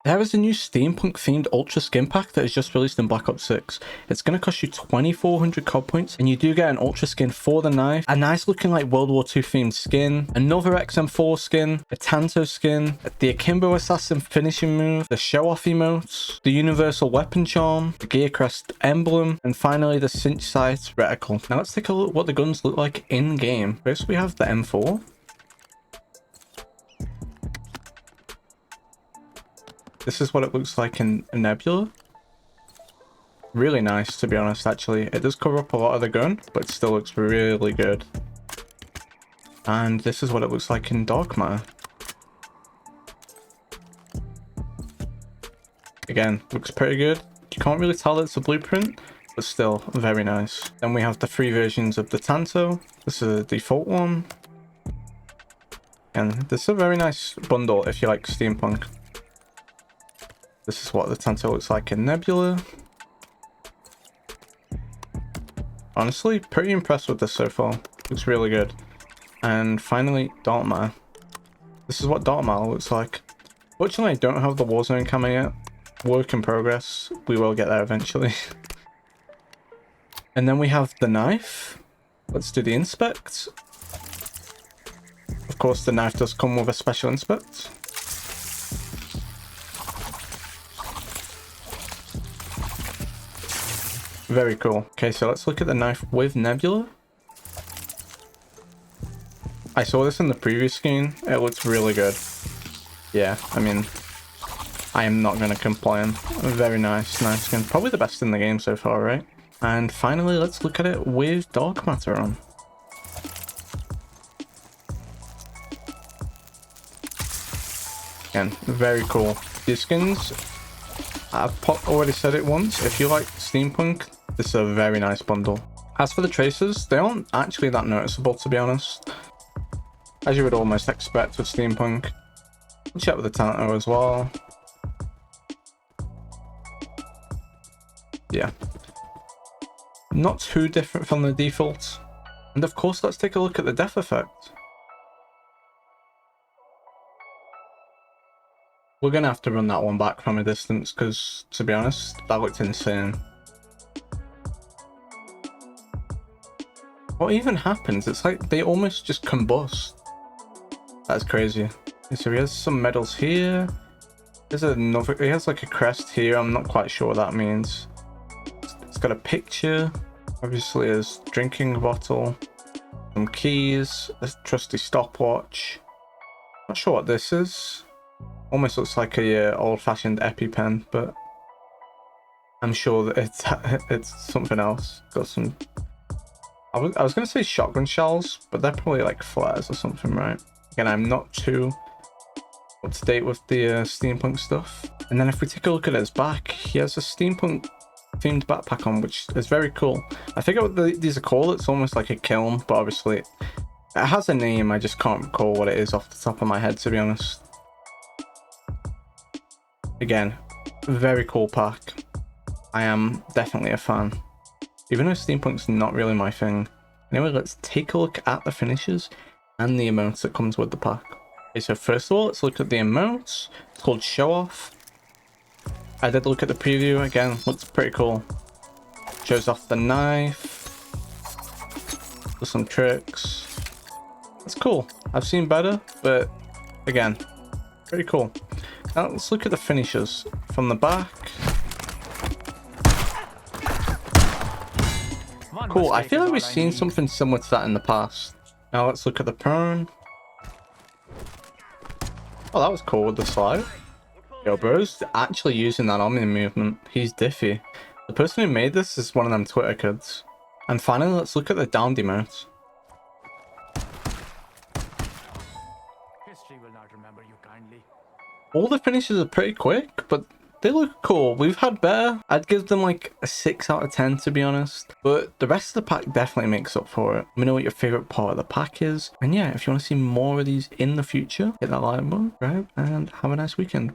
There is a new steampunk themed ultra skin pack that is just released in Black Ops 6. It's going to cost you 2400 COD points, and you do get an ultra skin for the knife, a nice looking like World War II themed skin, another XM4 skin, a Tanto skin, the Akimbo Assassin finishing move, the show off emotes, the universal weapon charm, the gear crest emblem, and finally the cinch sight reticle. Now let's take a look at what the guns look like in game. First we have the M4. This is what it looks like in a Nebula. Really nice, to be honest, actually. It does cover up a lot of the gun, but it still looks really good. And this is what it looks like in Dark Matter. Again, looks pretty good. You can't really tell it's a blueprint, but still very nice. Then we have the three versions of the Tanto. This is a default one. And this is a very nice bundle if you like steampunk. This is what the Tanto looks like in Nebula. Honestly, pretty impressed with this so far. Looks really good. And finally, Dark Matter. This is what Dark Matter looks like. Fortunately, I don't have the Warzone camo yet. Work in progress. We will get there eventually. And then we have the knife. Let's do the inspect. Of course, the knife does come with a special inspect. Very cool. Okay, so let's look at the knife with Nebula. I saw this in the previous screen. It looks really good. Yeah, I mean, I am not going to complain. Very nice, nice skin. Probably the best in the game so far, right? And finally, let's look at it with Dark Matter on. Again, very cool. These skins, I've already said it once. If you like steampunk, this is a very nice bundle. As for the traces, they aren't actually that noticeable, to be honest. As you would almost expect with steampunk. We'll check with the Tanto as well. Yeah. Not too different from the default. And of course, let's take a look at the depth effect. We're going to have to run that one back from a distance because, to be honest, that looked insane. What even happens? It's like they almost just combust. That's crazy. So he has some medals here. There's another, he has like a crest here. I'm not quite sure what that means. It's got a picture. Obviously his drinking bottle. Some keys. A trusty stopwatch. Not sure what this is. Almost looks like a old-fashioned EpiPen, but I'm sure that it's something else. Got some... I was going to say shotgun shells, but they're probably like flares or something, right? Again, I'm not too up to date with the steampunk stuff. And then if we take a look at his back, he has a steampunk themed backpack on, which is very cool. I forget what these are called. It's almost like a kiln, but obviously it has a name. I just can't recall what it is off the top of my head, to be honest. Again, very cool pack. I am definitely a fan. Even though steampunk's not really my thing. Anyway, let's take a look at the finishes and the emotes that comes with the pack. Okay, so first of all, let's look at the emotes. It's called Show Off. I did look at the preview. Again, looks pretty cool. Shows off the knife. Does some tricks. It's cool. I've seen better, but again, pretty cool. Now let's look at the finishes from the back. Cool, I feel like we've seen something similar to that in the past. Now let's look at the prone. Oh, that was cool with the slide. Yo, bro's actually using that Omni movement. He's diffy. The person who made this is one of them Twitter kids. And finally, let's look at the downed emote. History will not remember you kindly. All the finishes are pretty quick, but they look cool. We've had better. I'd give them like a 6 out of 10, to be honest. But the rest of the pack definitely makes up for it. Let me know what your favorite part of the pack is. And yeah, if you want to see more of these in the future, hit that like button, right? And have a nice weekend.